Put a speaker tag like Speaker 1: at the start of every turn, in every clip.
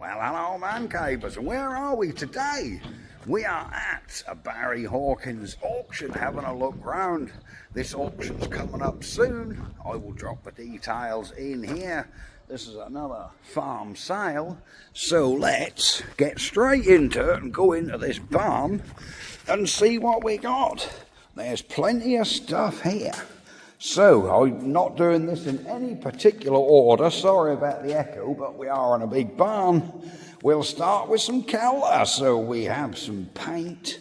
Speaker 1: Well, hello, man cavers, and where are we today? We are at a Barry Hawkins auction, having a look round. This auction's coming up soon. I will drop the details in here. This is another farm sale, so let's get straight into it and go into this barn and see what we got. There's plenty of stuff here. So, I'm not doing this in any particular order, sorry about the echo, but we are in a big barn. We'll start with some colour. So we have some paint,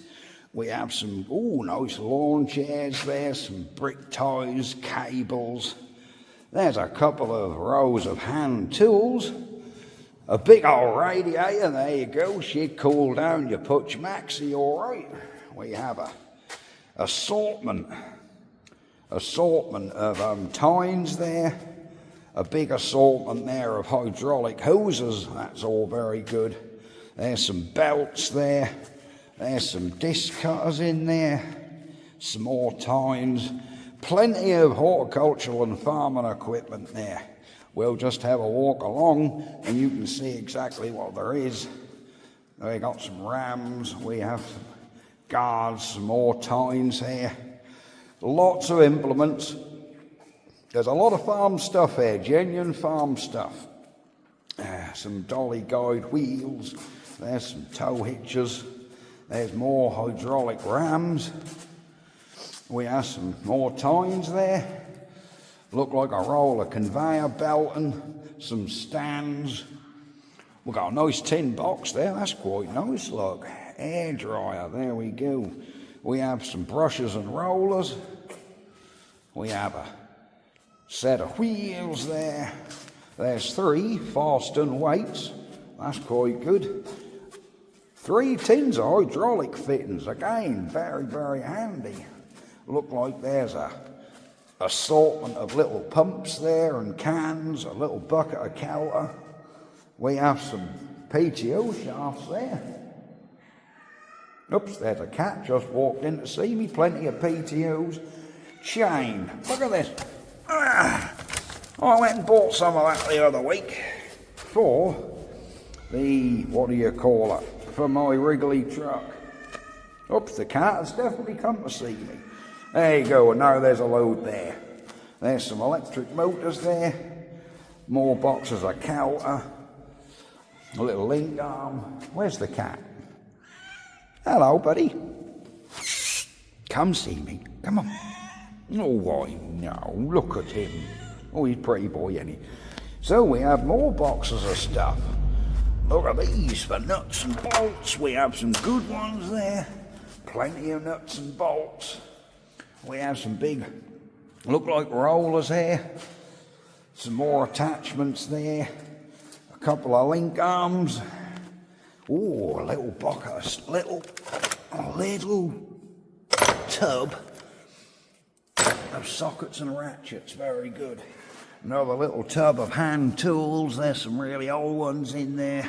Speaker 1: we have some, nice lawn chairs there, some brick ties, cables. There's a couple of rows of hand tools, a big old radiator, there you go, she'd cool down your Putch Maxi alright. We have a assortment of tines there, a big assortment there of hydraulic hoses, that's all very good. There's some belts there, there's some disc cutters in there, some more tines, plenty of horticultural and farming equipment there. We'll just have a walk along and you can see exactly what there is. We got some rams, we have some guards, some more tines here. Lots of implements. There's a lot of farm stuff here, genuine farm stuff. Some dolly guide wheels. There's some tow hitches. There's more hydraulic rams. We have some more tines there. Look like a roll of conveyor belt and some stands. We've got a nice tin box there. That's quite nice, look. Air dryer, there we go. We have some brushes and rollers. We have a set of wheels there. There's 3 Forston weights. That's quite good. 3 tins of hydraulic fittings. Again, very, very handy. Look like there's a assortment of little pumps there and cans, a little bucket of Calter. We have some PTO shafts there. Oops, there's a cat just walked in to see me. Plenty of PTOs. Chain. Look at this. I went and bought some of that the other week for the, for my Wrigley truck. Oops, the cat has definitely come to see me. There you go, and now there's a load there. There's some electric motors there. More boxes of Calter. A little link arm. Where's the cat? Hello, buddy. Come see me. Come on. Oh, why no, look at him. Oh, he's a pretty boy, ain't he? So we have more boxes of stuff. Look at these for nuts and bolts. We have some good ones there. Plenty of nuts and bolts. We have some big, look like rollers here. Some more attachments there. A couple of link arms. Oh, a little bucket, a little tub of sockets and ratchets, very good. Another little tub of hand tools, there's some really old ones in there.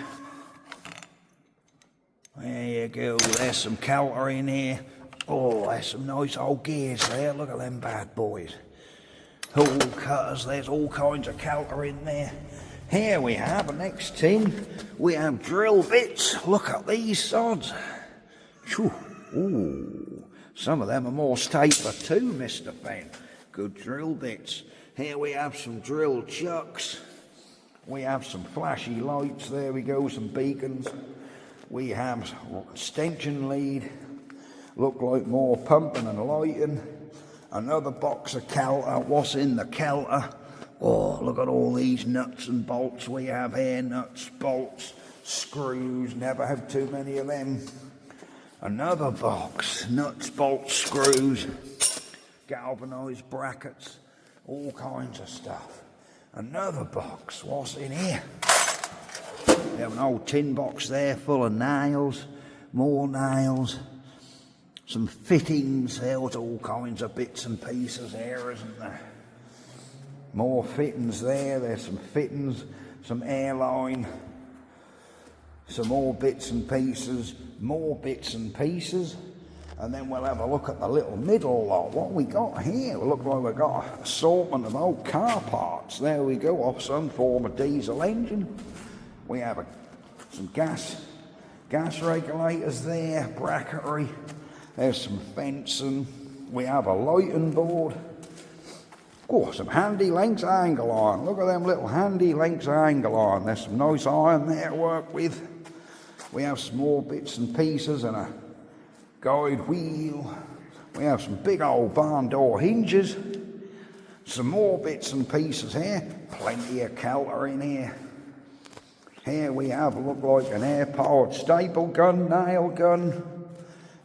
Speaker 1: There you go, there's some Calter in here. Oh, there's some nice old gears there, look at them bad boys. Hole cutters, there's all kinds of Calter in there. Here we have a next tin, we have drill bits. Look at these sods. Ooh, some of them are more stapler too, Mr. Ben. Good drill bits. Here we have some drill chucks. We have some flashy lights, there we go, some beacons. We have extension lead. Look like more pumping and lighting. Another box of Calter. What's in the Calter? Oh, look at all these nuts and bolts we have here. Nuts, bolts, screws. Never have too many of them. Another box. Nuts, bolts, screws. Galvanised brackets. All kinds of stuff. Another box. What's in here? We have an old tin box there full of nails. More nails. Some fittings. There's all kinds of bits and pieces here, isn't there? More fittings there. There's some fittings, some airline, some more bits and pieces, more bits and pieces. And then we'll have a look at the little middle lot. What we got here? It looks like we've got an assortment of old car parts. There we go, off some form of diesel engine. We have a some gas regulators there, bracketry. There's some fencing. We have a lighting board. Oh, some handy lengths of angle iron. Look at them little handy lengths of angle iron. There's some nice iron there to work with. We have some more bits and pieces and a guide wheel. We have some big old barn door hinges. Some more bits and pieces here. Plenty of kelter in here. Here we have, look like an air-powered staple gun, nail gun.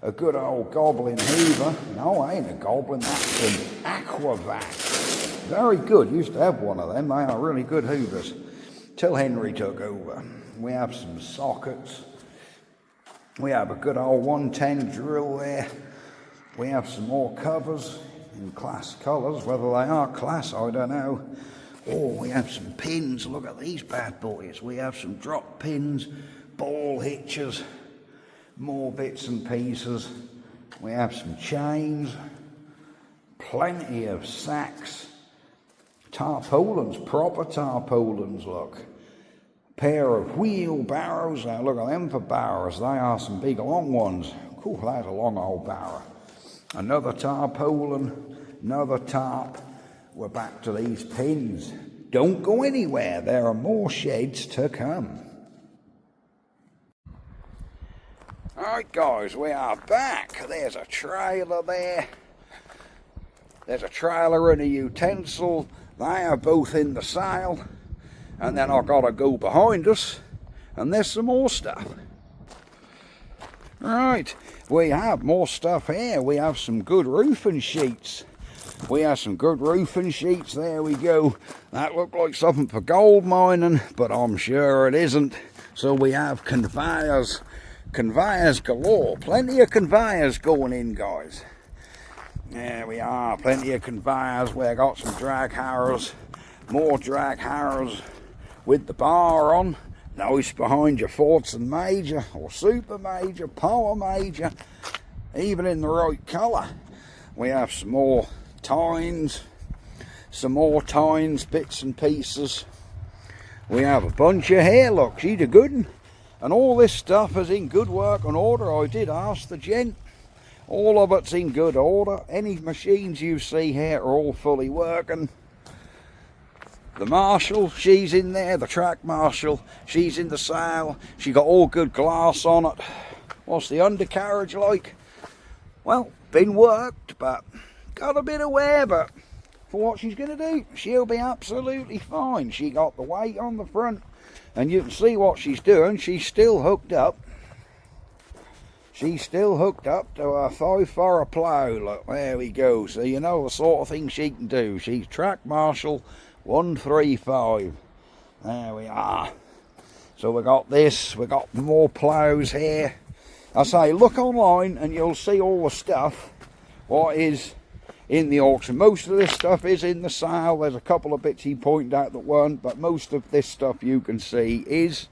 Speaker 1: A good old goblin hoover. No, ain't a goblin, that's an aquavac. Very good, used to have one of them. They are really good hoovers. Till Henry took over. We have some sockets. We have a good old 110 drill there. We have some more covers in class colours. Whether they are class, I don't know. Oh, we have some pins. Look at these bad boys. We have some drop pins, ball hitches, more bits and pieces. We have some chains, plenty of sacks, tarpaulins, proper tarpaulins, look. Pair of wheelbarrows. Now look at them for barrows. They are some big long ones. Cool, that's a long old barrow. Another tarpaulin, another tarp. We're back to these pins. Don't go anywhere. There are more sheds to come. Alright guys, we are back. There's a trailer there. There's a trailer and a utensil. They are both in the sail. And then I've got to go behind us. And there's some more stuff. Right, we have more stuff here. We have some good roofing sheets. We have some good roofing sheets. There we go. That looked like something for gold mining, but I'm sure it isn't. So we have conveyors. Conveyors galore. Plenty of conveyors going in, guys. There we are. Plenty of conveyors. We've got some drag harrows. More drag harrows with the bar on. Nice behind your Fortson Major or Super Major, Power Major, even in the right colour. We have some more tines, bits and pieces. We have a bunch of hair, look, she's a good one. And all this stuff is in good working order. I did ask the gent. All of it's in good order. Any machines you see here are all fully working. The Marshall, she's in there. The track Marshall, she's in the sail. She got all good glass on it. What's the undercarriage like? Well, been worked, but got a bit of wear, but for what she's going to do, she'll be absolutely fine. She got the weight on the front, and you can see what she's doing. She's still hooked up. She's still hooked up to a 5 plough. Look, there we go. So you know the sort of thing she can do. She's track Marshall 135. There we are. So we got this. We got more ploughs here. I say, look online and you'll see all the stuff what is in the auction. Most of this stuff is in the sale. There's a couple of bits he pointed out that weren't, but most of this stuff you can see is.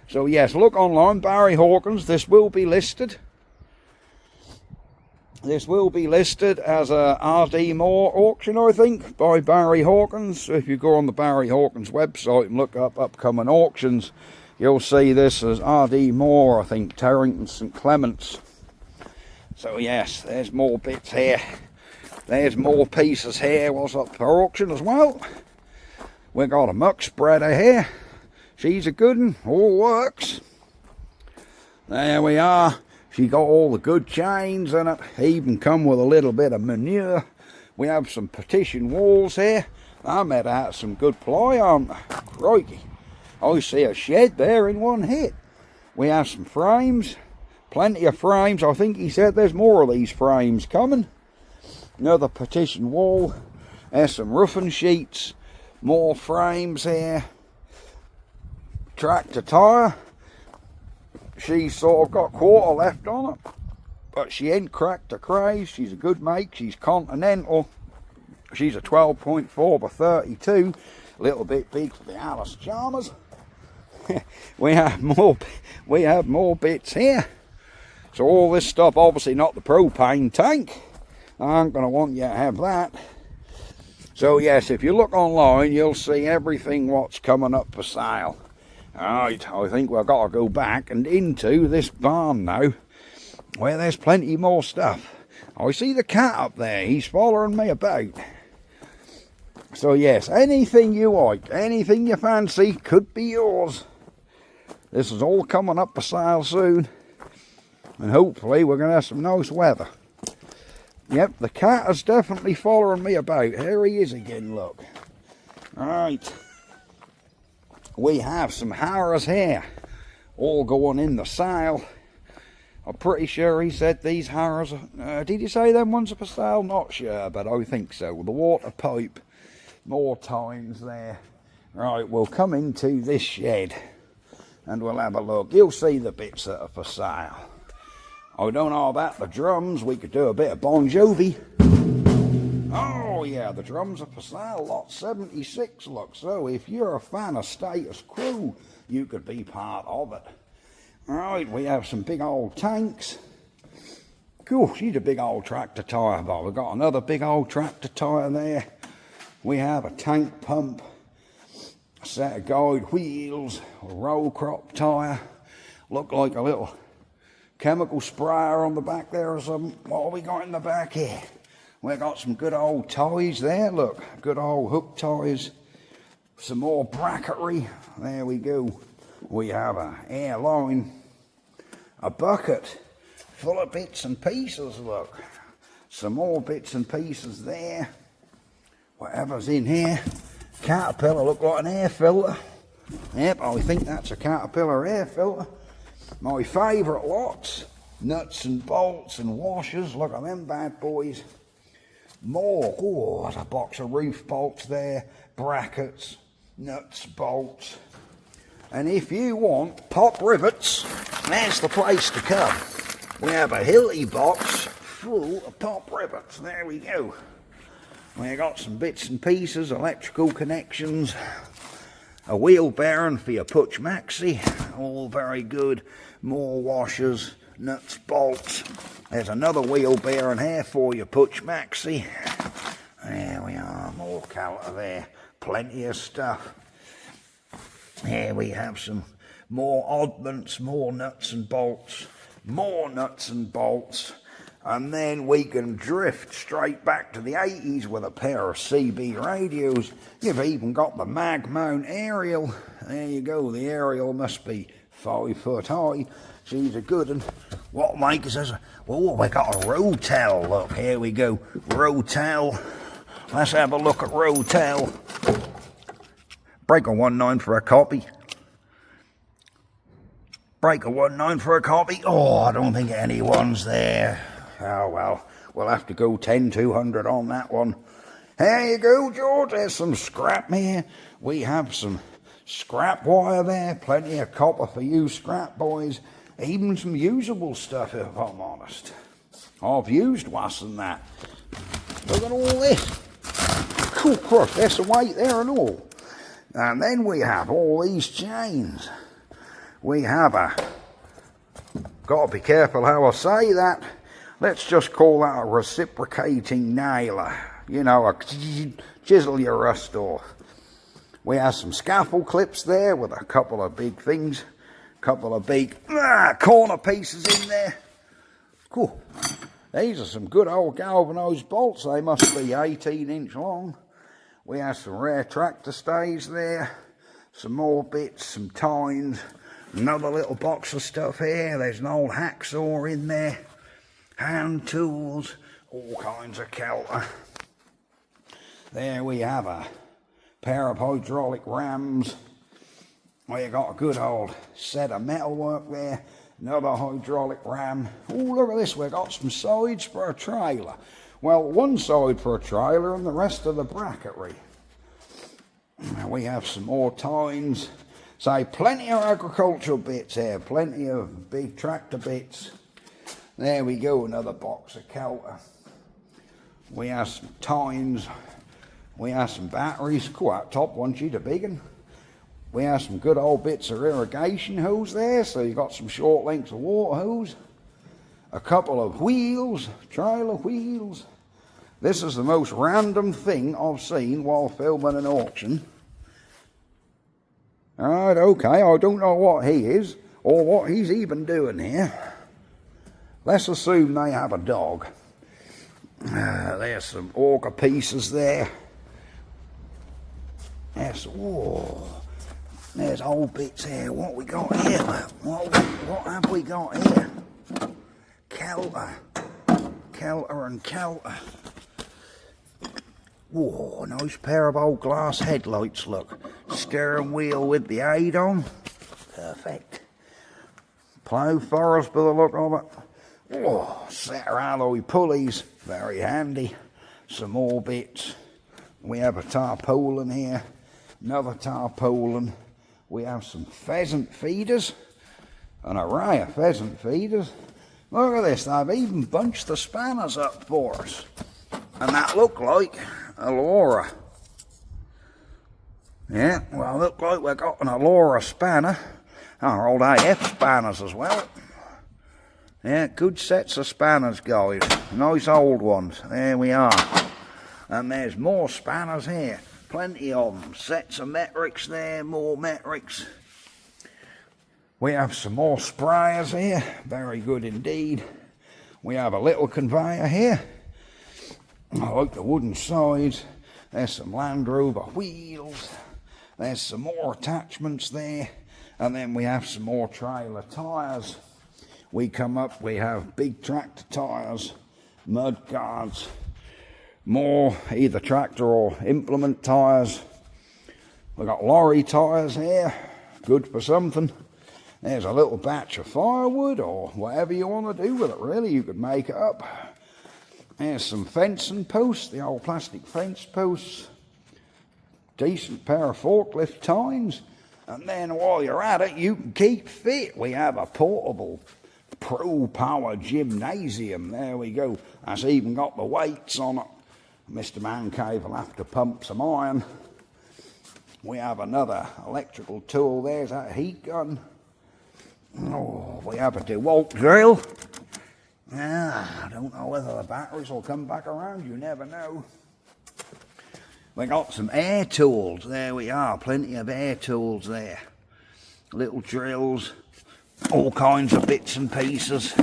Speaker 1: So yes, look online, Barry Hawkins. This will be listed. This will be listed as a R.D. Moore auction, I think, by Barry Hawkins. So if you go on the Barry Hawkins website and look up upcoming auctions, you'll see this as R.D. Moore, I think, Terrington St. Clements. So yes, there's more bits here. There's more pieces here. What's up for auction as well? We got a muck spreader here. She's a good one. All works. There we are. She got all the good chains in it. Even come with a little bit of manure. We have some partition walls here. I made out some good ply, aren't they? Crikey. I see a shed there in one hit. We have some frames. Plenty of frames. I think he said there's more of these frames coming. Another partition wall. There's some roofing sheets. More frames here. Tractor tyre. She's sort of got quarter left on it, but she ain't cracked a craze. She's a good make. She's Continental. She's a 12.4 by 32. A little bit big for the Alice Chalmers. we have more bits here. So all this stuff, obviously not the propane tank. I'm going to want you to have that. So yes, if you look online, you'll see everything what's coming up for sale. Right, I think we've got to go back and into this barn now, where there's plenty more stuff. I see the cat up there, he's following me about. So yes, anything you like, anything you fancy could be yours. This is all coming up for sale soon, and hopefully we're going to have some nice weather. Yep, the cat is definitely following me about. Here he is again, look. Right. We have some harrows here, all going in the sale. I'm pretty sure he said these harrows, did he say them ones are for sale? Not sure, but I think so. The water pipe, more tines there. Right, we'll come into this shed and we'll have a look. You'll see the bits that are for sale. I don't know about the drums. We could do a bit of Bon Jovi. Oh yeah, the drums are for sale, lot 76, look. So if you're a fan of Status Quo, you could be part of it. Right, we have some big old tanks. Cool, she's a big old tractor tyre, but we've got another big old tractor tyre there. We have a tank pump, a set of guide wheels, a roll crop tyre. Look like a little chemical sprayer on the back there or something. What have we got in the back here? We've got some good old ties there, look, good old hook ties, some more bracketry, there we go. We have a airline, a bucket full of bits and pieces, look, some more bits and pieces there, whatever's in here. Caterpillar, look like an air filter. Yep, I think that's a Caterpillar air filter. My favourite lots, nuts and bolts and washers, look at them bad boys. More, oh, there's a box of roof bolts there, brackets, nuts, bolts. And if you want pop rivets, that's the place to come. We have a Hilti box full of pop rivets, there we go. We got some bits and pieces, electrical connections, a wheel bearing for your Puch Maxi, all very good. More washers, nuts, bolts. There's another wheel bearing here for your Puch Maxi. There we are, more counter there, plenty of stuff. Here we have some more oddments, more nuts and bolts, more nuts and bolts. And then we can drift straight back to the 80s with a pair of CB radios. You've even got the mag mount aerial. There you go, the aerial must be 5 foot high. She's a good one. What make us as oh, we got a Rotel. Look, here we go. Rotel. Let's have a look at Rotel. Breaker 19 for a copy. Breaker 19 for a copy. Oh, I don't think anyone's there. Oh well, we'll have to go 10-200 on that one. There you go, George. There's some scrap here. We have some scrap wire there. Plenty of copper for you scrap boys. Even some usable stuff, if I'm honest. I've used worse than that. Look at all this. Cool crush, there's some weight there and all. And then we have all these chains. We have got to be careful how I say that. Let's just call that a reciprocating nailer. You know, a chisel your rust off. We have some scaffold clips there with a couple of big things. Couple of big corner pieces in there. Cool. These are some good old galvanised bolts. They must be 18-inch long. We have some rare tractor stays there. Some more bits, some tines. Another little box of stuff here. There's an old hacksaw in there. Hand tools. All kinds of kelter. There we have a pair of hydraulic rams. We got a good old set of metalwork there. Another hydraulic ram. Oh, look at this. We've got some sides for a trailer. Well, one side for a trailer and the rest of the bracketry. We have some more tines. So plenty of agricultural bits here. Plenty of big tractor bits. There we go. Another box of kelter. We have some tines. We have some batteries. Cool, that top one, she's a big one. We have some good old bits of irrigation hose there, so you got some short lengths of water hose. A couple of wheels, trailer wheels. This is the most random thing I've seen while filming an auction. Right, okay, I don't know what he is, or what he's even doing here. Let's assume they have a dog. There's some auger pieces there. There's old bits here. What we got here? What have we got here? Kelter and Kelter. Whoa, nice pair of old glass headlights, look. Steering wheel with the aid on. Perfect. Plough forest by the look of it. Whoa, set of alloy pulleys. Very handy. Some more bits. We have a tarpaulin here. Another tarpaulin. We have some pheasant feeders. An array of pheasant feeders. Look at this, they've even bunched the spanners up for us. And that looked like a Laura. Yeah, well, look like we've got an Laura spanner. Our old AF spanners as well. Yeah, good sets of spanners, guys. Nice old ones. There we are. And there's more spanners here. Plenty of them. Sets of metrics there, more metrics. We have some more sprayers here. Very good indeed. We have a little conveyor here. I like the wooden sides. There's some Land Rover wheels. There's some more attachments there. And then we have some more trailer tyres. We come up, we have big tractor tyres, mud guards, more either tractor or implement tyres. We've got lorry tyres here, good for something. There's a little batch of firewood or whatever you want to do with it, really. You could make it up. There's some fencing posts, the old plastic fence posts. Decent pair of forklift tines. And then while you're at it, you can keep fit. We have a portable Pro Power gymnasium. There we go. That's even got the weights on it. Mr. Man Cave will have to pump some iron. We have another electrical tool. There's that heat gun. Oh, we have a DeWalt drill. I don't know whether the batteries will come back around. You never know. We got some air tools. There we are. Plenty of air tools there. Little drills. All kinds of bits and pieces.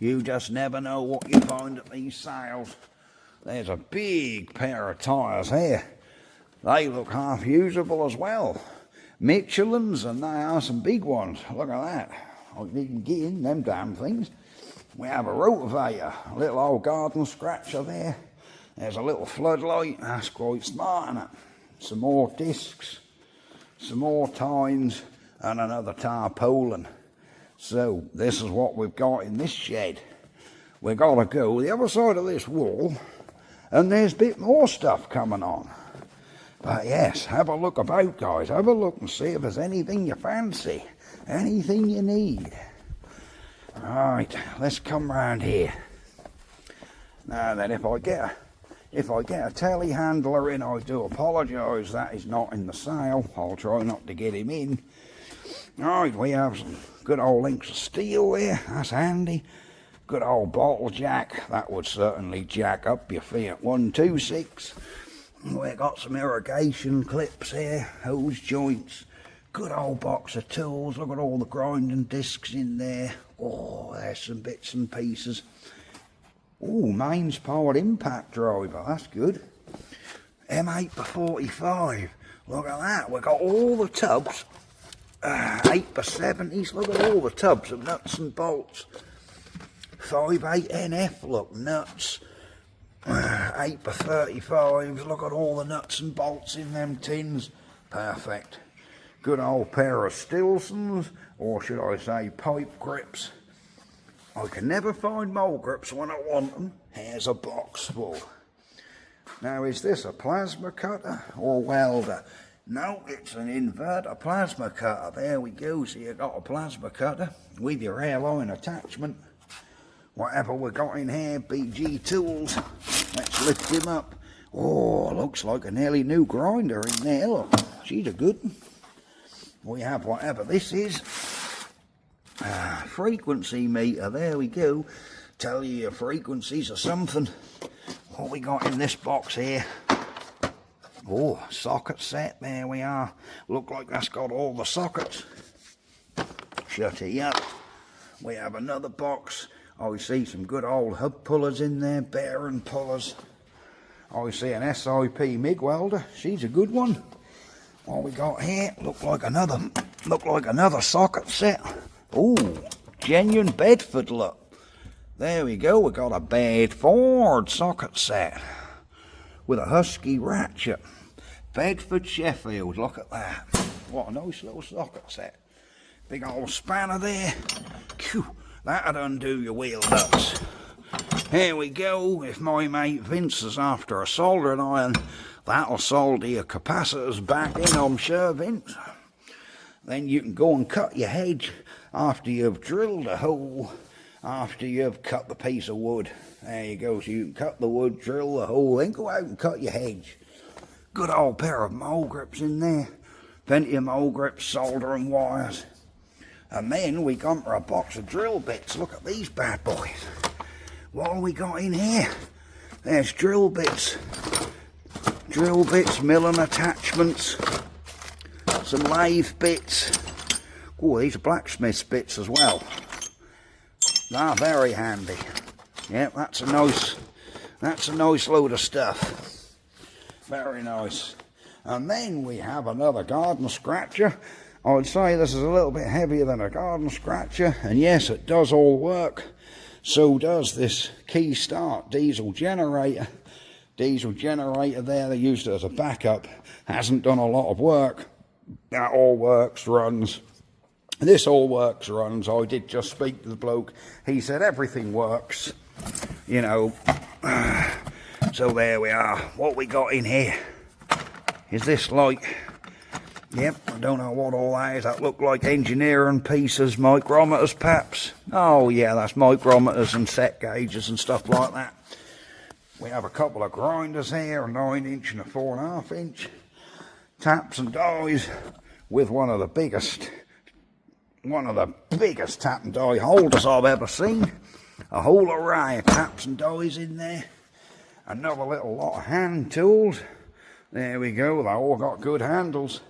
Speaker 1: You just never know what you find at these sales. There's a big pair of tyres here. They look half usable as well. Michelin's, and they are some big ones. Look at that. You can get in them damn things. We have a rotavator, a little old garden scratcher there. There's a little floodlight. That's quite smart, isn't it? Some more discs, some more tines, and another tarpaulin. So this is what we've got in this shed. We've got to go the other side of this wall, and there's a bit more stuff coming on. But yes, have a look about, guys. Have a look and see if there's anything you fancy, anything you need. Right, let's come round here. Now then, if I get a telehandler in, I do apologise. That is not in the sale. I'll try not to get him in. Right, we have some good old links of steel there. That's handy. Good old bottle jack. That would certainly jack up your Fiat 126. We've got some irrigation clips here, hose joints. Good old box of tools. Look at all the grinding discs in there. Oh, there's some bits and pieces. Oh, mains powered impact driver. That's good. M8x45. Look at that. We've got all the tubs. 8x70s. Look at all the tubs of nuts and bolts. 58NF. Look, nuts. 8x35s. Look at all the nuts and bolts in them tins. Perfect. Good old pair of Stilsons, or should I say pipe grips. I can never find mole grips when I want them. Here's a box full. Now, is this a plasma cutter or welder? No, it's an inverter plasma cutter. There we go. So you've got a plasma cutter with your airline attachment. Whatever we got in here, BG tools. Let's lift him up. Oh, looks like a nearly new grinder in there. Look, she's a good one. We have whatever this is. Frequency meter. There we go. Tell you your frequencies or something. What we got in this box here? Oh, socket set, there we are. Look like that's got all the sockets. Shut it up. We have another box. I see some good old hub pullers in there, bearing pullers. I see an SIP MIG welder. She's a good one. What we got here? Look like another socket set. Oh, genuine Bedford look. There we go. We got a Bedford socket set with a Husky ratchet. Bedford Sheffield. Look at that. What a nice little socket set. Big old spanner there. Phew, that'd undo your wheel nuts. Here we go. If my mate Vince is after a soldering iron, that'll solder your capacitors back in, I'm sure, Vince. Then you can go and cut your hedge after you've drilled a hole, after you've cut the piece of wood. There you go. So you can cut the wood, drill the hole, then go out and cut your hedge. Good old pair of mole grips in there. Plenty of mole grips, soldering wires. And then we come for a box of drill bits. Look at these bad boys. What have we got in here? There's drill bits, milling attachments, some lathe bits. Oh, these are blacksmith's bits as well. They're very handy. Yeah, that's a nice load of stuff. Very nice. And then we have another garden scratcher. I would say this is a little bit heavier than a garden scratcher, and yes, it does all work. So does this key start diesel generator. Diesel generator there, they used it as a backup. Hasn't done a lot of work. That all works, runs. This all works, runs. I did just speak to the bloke. He said everything works, you know. So there we are. What we got in here is this like, yep, I don't know what all that is. That look like engineering pieces, micrometers perhaps. Oh yeah, that's micrometers and set gauges and stuff like that. We have a couple of grinders here, a 9-inch and a 4.5 inch. Taps and dies with one of the biggest tap and die holders I've ever seen. A whole array of taps and dies in there. Another little lot of hand tools. There we go, they all got good handles.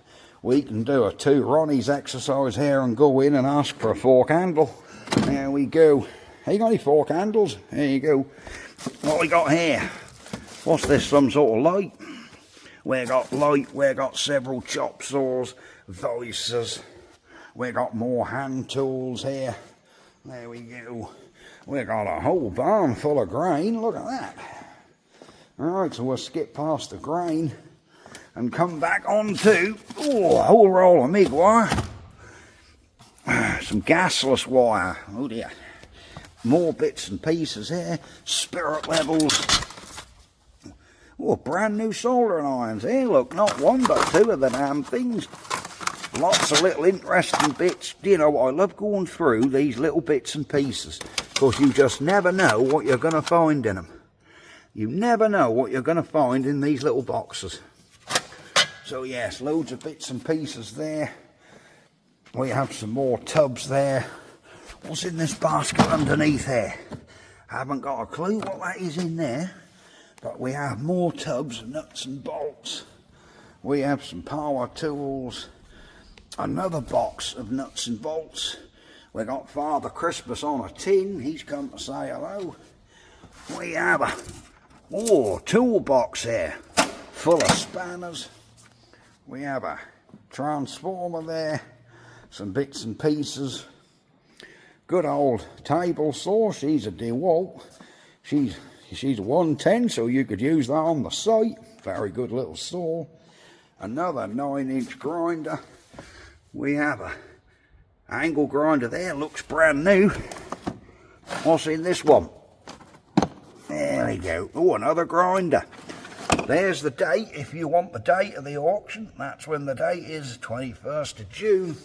Speaker 1: We can do a 2 Ronnie's exercise here and go in and ask for a fork handle. There we go. Hey, you got any fork handles? There you go. What we got here? What's this, some sort of light? We got light, we got several chop saws, vices. We got more hand tools here. There we go. We got a whole barn full of grain. Look at that. Alright, so we'll skip past the grain and come back on to a whole roll of MIG wire. Some gasless wire. Oh dear. More bits and pieces here. Spirit levels. Oh, brand new soldering irons here. Look, not one but 2 of the damn things. Lots of little interesting bits. You know, I love going through these little bits and pieces because you just never know what you're going to find in them. You never know what you're going to find in these little boxes. So yes, loads of bits and pieces there. We have some more tubs there. What's in this basket underneath here? Haven't got a clue what that is in there. But we have more tubs, nuts and bolts. We have some power tools. Another box of nuts and bolts. We got Father Christmas on a tin. He's come to say hello. We have a toolbox here full of spanners. We have a transformer there, some bits and pieces. Good old table saw. She's a DeWalt. She's a 110, so you could use that on the site. Very good little saw. Another 9-inch grinder. We have a angle grinder there. Looks brand new. What's in this one? There we go. Oh, another grinder. There's the date. If you want the date of the auction, that's when the date is, 21st of June.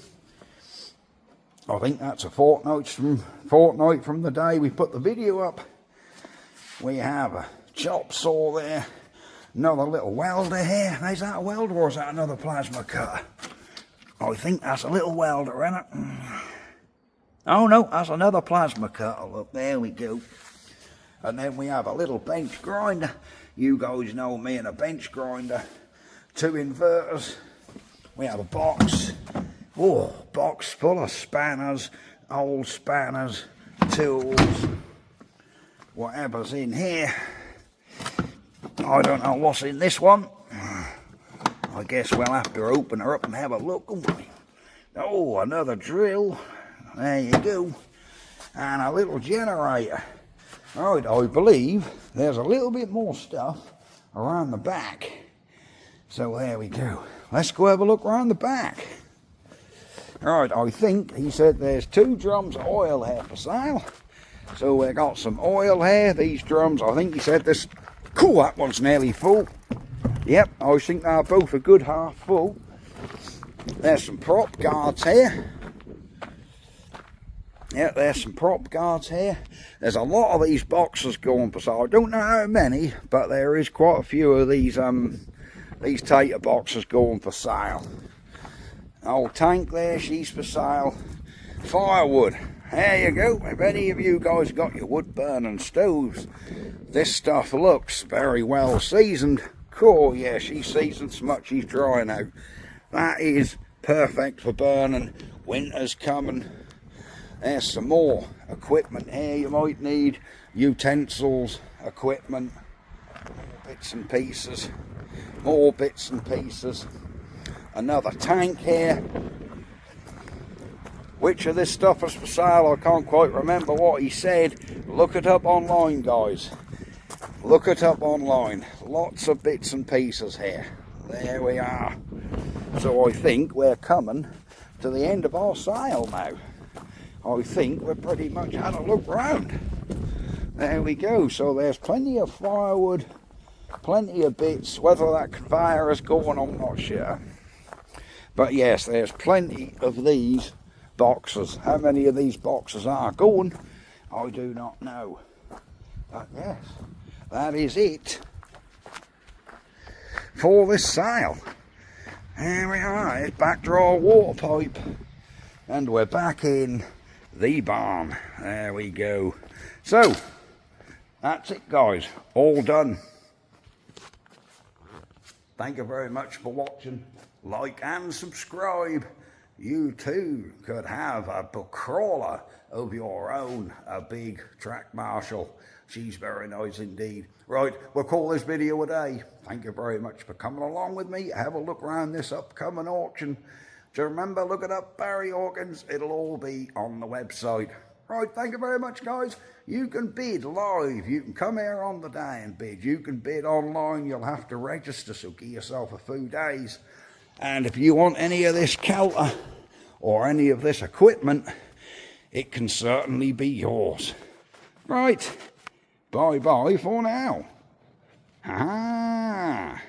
Speaker 1: I think that's a fortnight from the day we put the video up. We have a chop saw there. Another little welder here. Is that a welder or is that another plasma cutter? I think that's a little welder, isn't it? Oh no, that's another plasma cutter. Look, there we go. And then we have a little bench grinder. You guys know me and a bench grinder. 2 inverters. We have a box. Oh, box full of spanners, old spanners, tools, whatever's in here. I don't know what's in this one. I guess we'll have to open her up and have a look, won't we? Oh, another drill. There you go. And a little generator. Right, I believe there's a little bit more stuff around the back. So there we go. Let's go have a look around the back. Right, I think he said there's 2 drums of oil here for sale. So we got some oil here. These drums, I think he said this. Cool, that one's nearly full. Yep, I think they're both a good half full. There's some prop guards here. Yeah, there's some prop guards here. There's a lot of these boxes going for sale. I don't know how many, but there is quite a few of these tater boxes going for sale. Old tank there, she's for sale. Firewood, there you go. If any of you guys got your wood burning stoves, this stuff looks very well seasoned. Cool, yeah, she's seasoned so much she's drying out. That is perfect for burning. Winter's coming. There's some more equipment here you might need. Utensils, equipment, more bits and pieces. More bits and pieces. Another tank here. Which of this stuff is for sale? I can't quite remember what he said. Look it up online, guys. Look it up online. Lots of bits and pieces here. There we are. So I think we're coming to the end of our sale now. I think we've pretty much had a look round. There we go. So there's plenty of firewood, plenty of bits. Whether that conveyor is going, I'm not sure. But yes, there's plenty of these boxes. How many of these boxes are going, I do not know. But yes, that is it for this sale. There we are. It's back to our water pipe. And we're back in the barn. There we go. So, that's it, guys. All done. Thank you very much for watching. Like and subscribe. You too could have a book crawler of your own, a big track marshal. She's very nice indeed. Right, we'll call this video a day. Thank you very much for coming along with me. Have a look around this upcoming auction. So remember, look it up, Barry Hawkins. It'll all be on the website. Right, thank you very much, guys. You can bid live. You can come here on the day and bid. You can bid online. You'll have to register, so give yourself a few days. And if you want any of this counter or any of this equipment, it can certainly be yours. Right, bye-bye for now. Ah.